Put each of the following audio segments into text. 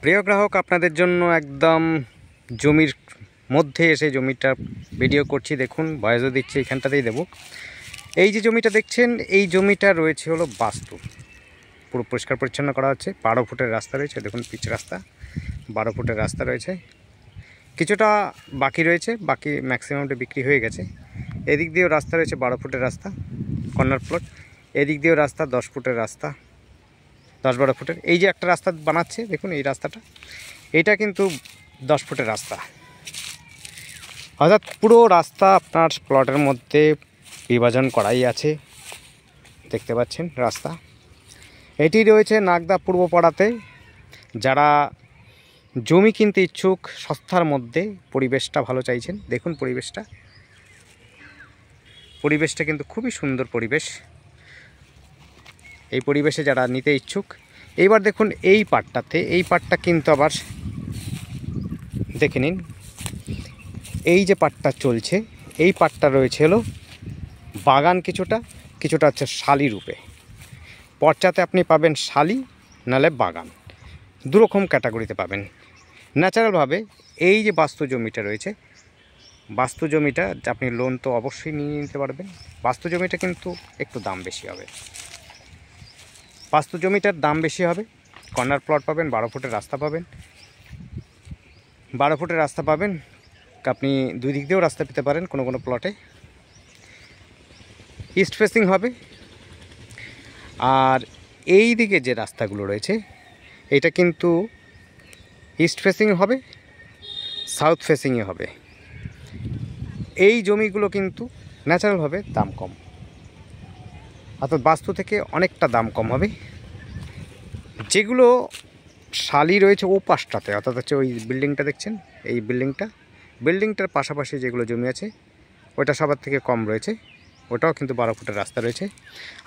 প্রিয় গ্রাহক, আপনাদের জন্য একদম জমির মধ্যে এসে জমিটা ভিডিও করছি। দেখুন, ভয়েসও দিচ্ছি, এখানটাতেই দেব। এই যে জমিটা দেখছেন, এই জমিটা রয়েছে হলো বাস্তু, পুরো পরিষ্কার পরিচ্ছন্ন করা হচ্ছে। 12 ফুটের রাস্তা রয়েছে, দেখুন পিচ রাস্তা, 12 ফুটের রাস্তা রয়েছে। কিছুটা বাকি রয়েছে, বাকি ম্যাক্সিমামটা বিক্রি হয়ে গেছে। এদিক দিয়েও রাস্তা রয়েছে, 12 ফুটের রাস্তা, কর্নার প্লট। এদিক দিয়েও রাস্তা 10 ফুটের রাস্তা, 10-12 ফুটের। এই যে একটা রাস্তা বানাচ্ছে, দেখুন এই রাস্তাটা, এটা কিন্তু 10 ফুটের রাস্তা। অর্থাৎ পুরো রাস্তা আপনার প্লটের মধ্যে বিভাজন করাই আছে, দেখতে পাচ্ছেন রাস্তা। এটি রয়েছে নাগদা পূর্বপাড়াতে। যারা জমি কিনতে ইচ্ছুক, সস্তার মধ্যে, পরিবেশটা ভালো চাইছেন, দেখুন পরিবেশটা কিন্তু খুবই সুন্দর পরিবেশ। এই পরিবেশে যারা নিতে ইচ্ছুক, এইবার দেখুন এই পাটটাতে, এই পাটটা কিন্তু আবার দেখে নিন, এই যে পাটটা চলছে, এই পাটটা রয়েছে হলো বাগান, কিছুটা হচ্ছে শালি রূপে। পর্চাতে আপনি পাবেন শালি, নালে বাগান, দুরকম ক্যাটাগরিতে পাবেন। ন্যাচারালভাবে এই যে বাস্তু জমিটা রয়েছে, বাস্তু জমিটা আপনি লোন তো অবশ্যই নিয়ে নিতে পারবেন। বাস্তু জমিটা কিন্তু একটু দাম বেশি হবে, বাস্তু জমিটার দাম বেশি হবে। কর্নার প্লট পাবেন, 12 ফুটের রাস্তা পাবেন, 12 ফুটের রাস্তা পাবেন। আপনি দুই দিক দিয়েও রাস্তা পেতে পারেন। কোনো প্লটে ইস্ট ফেসিং হবে। আর এই দিকে যে রাস্তাগুলো রয়েছে, এটা কিন্তু ইস্ট ফেসিং হবে, সাউথ ফেসিংয়ে হবে। এই জমিগুলো কিন্তু ন্যাচারালভাবে দাম কম, অর্থাৎ বাস্তু থেকে অনেকটা দাম কম হবে। যেগুলো শালি রয়েছে ও পাশটাতে, অর্থাৎ হচ্ছে ওই বিল্ডিংটা দেখছেন, এই বিল্ডিংটার পাশাপাশি যেগুলো জমি আছে, ওটা সবার থেকে কম রয়েছে। ওটাও কিন্তু 12 ফুটের রাস্তা রয়েছে।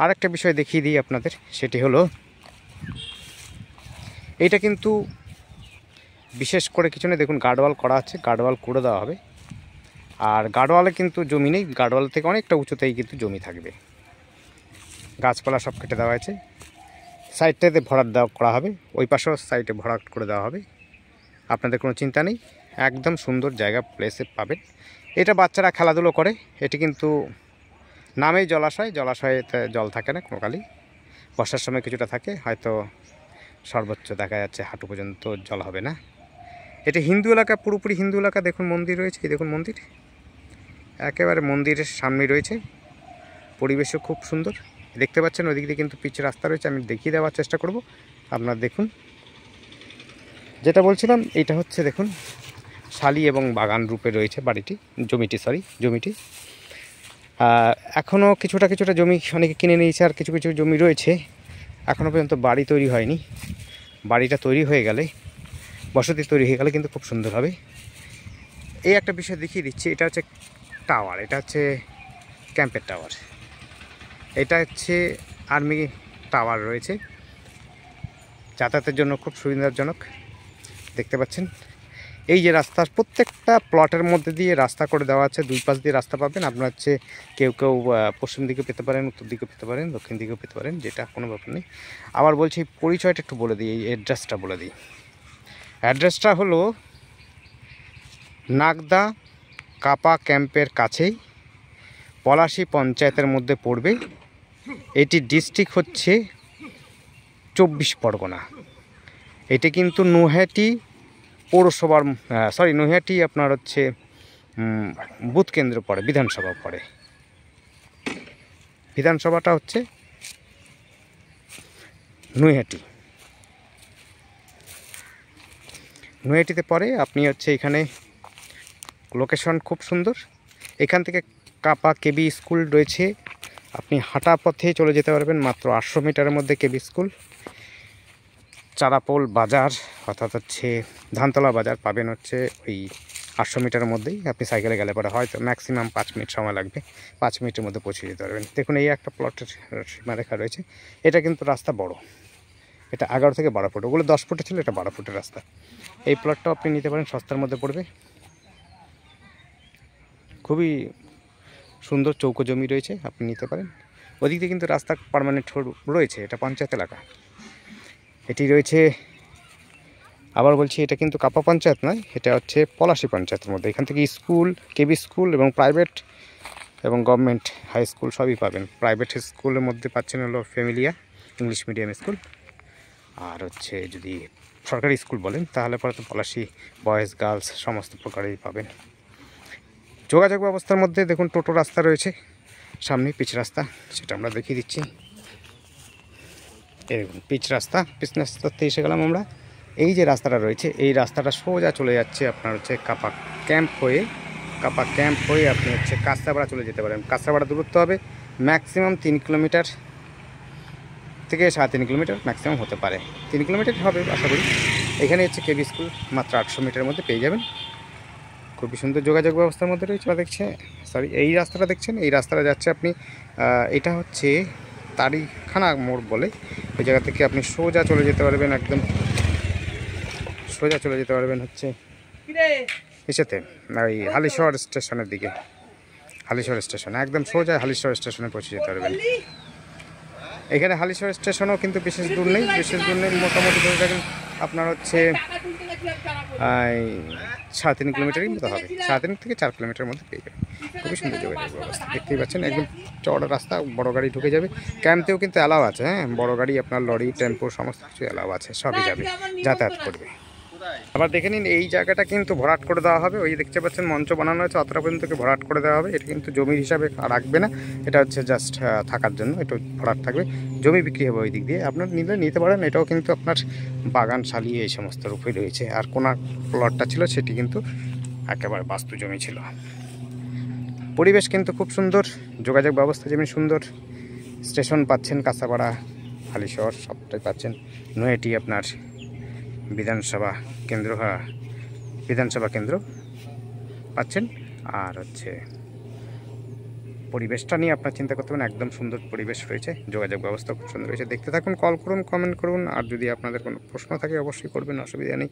আর একটা বিষয় দেখিয়ে দিই আপনাদের, সেটি হলো এইটা কিন্তু বিশেষ করে কিছু নেই। দেখুন গার্ডওয়াল করা আছে, গার্ডওয়াল করে দেওয়া হবে। আর গার্ডওয়ালে কিন্তু জমি নেই, গার্ডওয়াল থেকে অনেকটা উঁচুতেই কিন্তু জমি থাকবে। গাছপালা সব কেটে দেওয়া আছে। সাইডটাতে ভরাট করা হবে, ওই পাশেও সাইডে ভরাট করে দেওয়া হবে। আপনাদের কোনো চিন্তা নেই, একদম সুন্দর জায়গা, প্লেসে পাবেন। এটা বাচ্চারা খেলাধুলো করে। এটি কিন্তু নামেই জলাশয়েতে জল থাকে না কোনো কালই। বর্ষার সময় কিছুটা থাকে, হয়তো সর্বোচ্চ দেখা যাচ্ছে হাঁটু পর্যন্ত জল হবে না। এটা হিন্দু এলাকা, পুরোপুরি হিন্দু এলাকা। দেখুন মন্দির রয়েছে, এই দেখুন মন্দির, একেবারে মন্দিরের সামনে রয়েছে। পরিবেশও খুব সুন্দর, দেখতে পাচ্ছেন। ওদিক দিয়ে কিন্তু পিচ রাস্তা রয়েছে, আমি দেখিয়ে দেওয়ার চেষ্টা করব। আপনারা দেখুন, যেটা বলছিলাম, এইটা হচ্ছে দেখুন শালি এবং বাগান রূপে রয়েছে জমিটি। এখনও কিছুটা জমি অনেকে কিনে নিয়েছে, আর কিছু জমি রয়েছে এখনও পর্যন্ত বাড়ি তৈরি হয়নি। বাড়িটা তৈরি হয়ে গেলে, বসতি তৈরি হয়ে গেলে কিন্তু খুব সুন্দর হবে। এই একটা বিষয় দেখিয়ে দিচ্ছি, এটা হচ্ছে টাওয়ার, এটা হচ্ছে ক্যাম্পের টাওয়ার, এটা হচ্ছে আর্মি টাওয়ার রয়েছে। যাতায়াতের জন্য খুব সুবিধাজনক, দেখতে পাচ্ছেন। এই যে রাস্তার প্রত্যেকটা প্লটের মধ্যে দিয়ে রাস্তা করে দেওয়া আছে, দুই পাশ দিয়ে রাস্তা পাবেন। আপনার হচ্ছে কেউ পশ্চিম দিকে পেতে পারেন, উত্তর দিকে পেতে পারেন, দক্ষিণ দিকেও পেতে পারেন, যেটা কোনো ব্যাপার নেই। আবার বলছি, পরিচয়টা একটু বলে দিই, এই অ্যাড্রেসটা বলে দিই। অ্যাড্রেসটা হলো নাগদা কাপা ক্যাম্পের কাছেই, পলাশী পঞ্চায়েতের মধ্যে পড়বে। এটি ডিস্ট্রিক্ট হচ্ছে 24 পরগনা। এটি কিন্তু নৈহাটি পৌরসভার, নৈহাটি আপনার হচ্ছে বুথ কেন্দ্র পড়ে, বিধানসভা পড়ে। বিধানসভাটা হচ্ছে নৈহাটিতে পড়ে। আপনি হচ্ছে এখানে লোকেশন খুব সুন্দর। এখান থেকে কাপা কেবি স্কুল রয়েছে, আপনি হাঁটা পথে চলে যেতে পারবেন, মাত্র 800 মিটারের মধ্যে কেবি স্কুল। চারাপোল বাজার, অর্থাৎ হচ্ছে ধানতলা বাজার পাবেন হচ্ছে ওই 800 মিটারের মধ্যেই। আপনি সাইকেলে গেলে পরে হয়তো ম্যাক্সিমাম 5 মিনিট সময় লাগবে, 5 মিনিটের মধ্যে পৌঁছে যেতে পারবেন। দেখুন এই একটা প্লটের সীমারেখা রয়েছে। এটা কিন্তু রাস্তা বড়, এটা 11 থেকে 12 ফুট, ওগুলো 10 ফুটে ছিল, এটা 12 ফুটের রাস্তা। এই প্লটটাও আপনি নিতে পারেন, সস্তার মধ্যে পড়বে। খুবই সুন্দর চৌকো জমি রয়েছে, আপনি নিতে পারেন। ওদিক দিয়ে কিন্তু রাস্তা পার্মানেন্ট রয়েছে, এটা পঞ্চায়েত এলাকা। এটি রয়েছে আবার বলছি, এটা কিন্তু কাপা পঞ্চায়েত নয়, এটা হচ্ছে পলাশী পঞ্চায়েতের মধ্যে। এখান থেকে স্কুল, কেবি স্কুল এবং প্রাইভেট এবং গভর্নমেন্ট হাই স্কুল সবই পাবেন। প্রাইভেট স্কুলের মধ্যে পাচ্ছেন হলো ফ্যামিলিয়া ইংলিশ মিডিয়াম স্কুল, আর হচ্ছে যদি সরকারি স্কুল বলেন তাহলে পরে তো পলাশী বয়েজ গার্লস সমস্ত প্রকারেই পাবেন। যোগাযোগ ব্যবস্থার মধ্যে দেখুন টোটো রাস্তা রয়েছে, সামনে পিচ রাস্তা, সেটা আমরা দেখিয়ে দিচ্ছি। এই দেখুন পিচ রাস্তাতে এসে গেলাম আমরা। এই যে রাস্তাটা রয়েছে, এই রাস্তাটা সোজা চলে যাচ্ছে আপনার হচ্ছে কাপা ক্যাম্প হয়ে আপনি হচ্ছে কাঁচরাপাড়া চলে যেতে পারেন। কাঁচরাপাড়া দূরত্ব হবে ম্যাক্সিমাম 3 কিলোমিটার থেকে 3.5 কিলোমিটার ম্যাক্সিমাম হতে পারে, 3 কিলোমিটার হবে আশা করি। এখানে হচ্ছে কেবি স্কুল মাত্র 800 মিটারের মধ্যে পেয়ে যাবেন। খুবই সুন্দর যোগাযোগ ব্যবস্থার মধ্যে রয়েছে। বা দেখছে এই রাস্তাটা দেখছেন, এই রাস্তাটা যাচ্ছে আপনি এটা হচ্ছে তারিখানা মোড় বলে, ওই জায়গা থেকে আপনি সোজা চলে যেতে পারবেন, একদম সোজা চলে যেতে পারবেন হচ্ছে ইসেতে ওই হালিশহর স্টেশনের দিকে। হালিশহর স্টেশন একদম সোজা হালিশহর স্টেশনে পৌঁছে যেতে পারবেন। এখানে হালিশহর স্টেশনও কিন্তু বিশেষ দূর নেই, মোটামুটি ধরে রাখেন আপনার হচ্ছে 3.5 কিলোমিটারই মতো হবে, 3.5 থেকে 4 কিলোমিটারের মধ্যে পেয়ে যাবে। খুবই সুন্দর যোগাযোগ ব্যবস্থা, দেখতেই পাচ্ছেন একদম চওড়া রাস্তা, বড় গাড়ি ঢুকে যাবে। ক্যাম্পেও কিন্তু অ্যালাউ আছে, হ্যাঁ, বড় গাড়ি আপনার লরি টেম্পো সমস্ত কিছু অ্যালাউ আছে, সবই যাবে, যাতায়াত করবে। আবার দেখে নিন এই জায়গাটা কিন্তু ভরাট করে দেওয়া হবে, ওই দেখতে পাচ্ছেন মঞ্চ বানানো হয়েছে, অতটা পর্যন্ত ভরাট করে দেওয়া হবে। এটা কিন্তু জমির হিসাবে রাখবে না, এটা হচ্ছে জাস্ট থাকার জন্য, একটু ভরাট থাকবে। জমি বিক্রি হবে ওই দিক দিয়ে, আপনার নিতে পারেন। এটাও কিন্তু আপনার বাগান শালিয়ে এই সমস্ত রূপে রয়েছে। আর কোনা প্লটটা ছিল সেটি কিন্তু একেবারে বাস্তু জমি ছিল। পরিবেশ কিন্তু খুব সুন্দর, যোগাযোগ ব্যবস্থা যেমন সুন্দর, স্টেশন পাচ্ছেন কাঁচরাপাড়া, হালিশহর সবটাই পাচ্ছেন। নয়াটি আপনার বিধানসভা কেন্দ্র পাচ্ছেন। আর হচ্ছে পরিবেশটা নিয়ে আপনার চিন্তা করতে পারেন, একদম সুন্দর পরিবেশ রয়েছে, যোগাযোগ ব্যবস্থা খুব সুন্দর রয়েছে। দেখতে থাকুন, কল করুন, কমেন্ট করুন, আর যদি আপনাদের কোনো প্রশ্ন থাকে অবশ্যই করবেন, অসুবিধা নেই।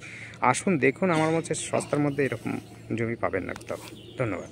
আসুন দেখুন, আমার মধ্যে সস্তার মধ্যে এরকম জমি পাবেন না কোথাও। ধন্যবাদ।